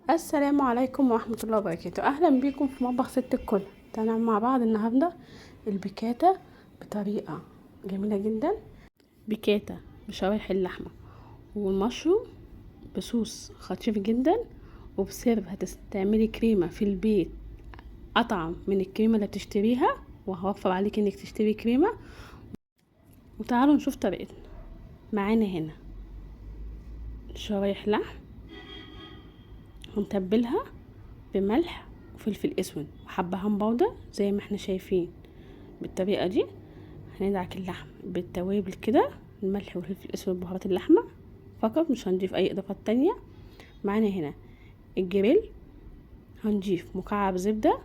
السلام عليكم ورحمة الله وبركاته. اهلا بيكم في مطبخ ست الكل. هنعمل مع بعض النهارده البيكاتا بطريقه جميله جدا. بيكاتا بشرايح اللحمه والمشروم بصوص خطير جدا، وبسر هتستعملي كريمه في البيت اطعم من الكريمه اللي بتشتريها، وهوفر عليك انك تشتري كريمه. وتعالوا نشوف طريقتنا. معانا هنا شرايح لحم هنتبلها بملح وفلفل اسود وحبهان بودر زي ما احنا شايفين. بالطريقه دي هندعك اللحم بالتوابل كده، الملح والفلفل الاسود بهارات اللحمه فقط، مش هنضيف اي اضافات تانية. معانا هنا الجريل، هنضيف مكعب زبده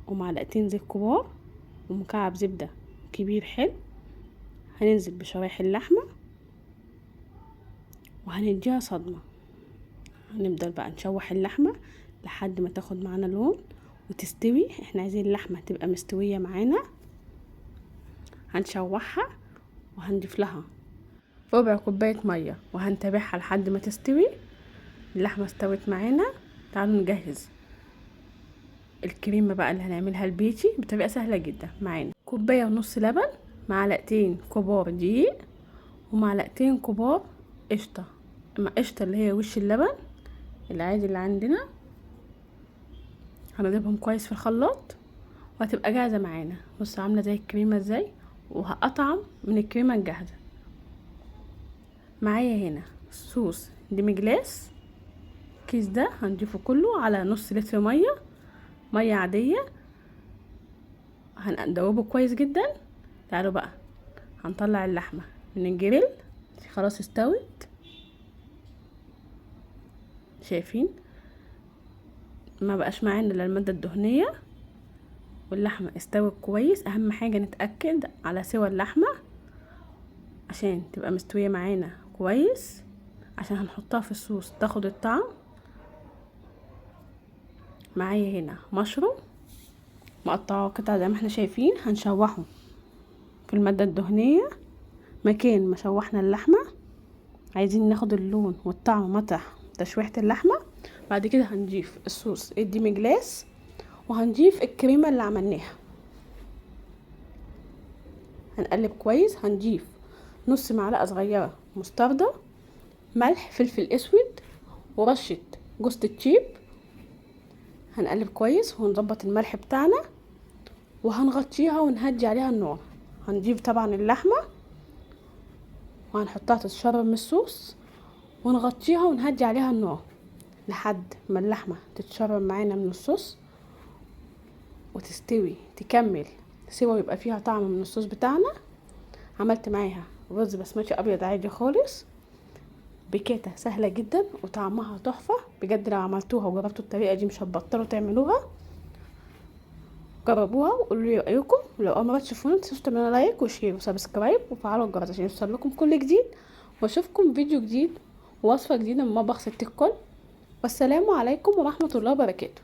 ومعلقتين زيت كبار ومكعب زبده كبير حلو. هننزل بشرايح اللحمه وهنديها صدمه. هنفضل بقى نشوح اللحمه لحد ما تاخد معانا لون وتستوي. احنا عايزين اللحمه تبقى مستويه معانا. هنشوحها وهنضيف لها ربع كوبايه ميه وهنتابعها لحد ما تستوي. اللحمه استوت معانا. تعالوا نجهز الكريمه بقى اللي هنعملها البيتي بطريقه سهله جدا. معانا كوبايه ونص لبن، معلقتين كبار دقيق، ومعلقتين كبار قشطه. قشطه اللي هي وش اللبن العادي اللي عندنا. هنضربهم كويس في الخلاط وهتبقى جاهزه معانا. بص عامله زي الكريمه ازاي، وهقطعم من الكريمه الجاهزه. معايا هنا صوص ديمي جلاس، الكيس ده هنضيفه كله على نص لتر ميه عاديه. هندوبه كويس جدا. تعالوا بقى هنطلع اللحمه من الجريل، خلاص استوت. شايفين ما بقاش معانا الا الماده الدهنيه، واللحمه استوت كويس. اهم حاجه نتاكد على سوى اللحمه عشان تبقى مستويه معانا كويس، عشان هنحطها في الصوص تاخد الطعم. معايا هنا مشروم مقطعه قطع زي ما احنا شايفين. هنشوحه في الماده الدهنيه مكان ما شوحنا اللحمه. عايزين ناخد اللون والطعم مطرح تشويحه اللحمه. بعد كده هنضيف الصوص الديمي جلاس وهنضيف الكريمه اللي عملناها. هنقلب كويس. هنضيف نص معلقه صغيره مستردة، ملح، فلفل اسود، ورشه جوز الطيب. هنقلب كويس ونظبط الملح بتاعنا وهنغطيها ونهدي عليها النار. هنضيف طبعا اللحمه وهنحطها تتشرب من الصوص ونغطيها ونهدي عليها النار لحد ما اللحمه تتشرب معانا من الصوص وتستوي تكمل سوا، يبقى فيها طعم من الصوص بتاعنا. عملت معاها رز بسمتي ابيض عادي خالص. بيكاتا سهله جدا وطعمها تحفه بجد. لو عملتوها وجربتوا الطريقه دي مش هتبطلوا تعملوها. جربوها وقولوا لي رايكم. ولو اول مره تشوفونا متنسوش تعملوا لايك وشير وسبسكرايب وفعلوا الجرس عشان يوصل لكم كل جديد. واشوفكم فيديو جديد ووصفه جديده من مطبخ ست الكل. والسلام عليكم ورحمه الله وبركاته.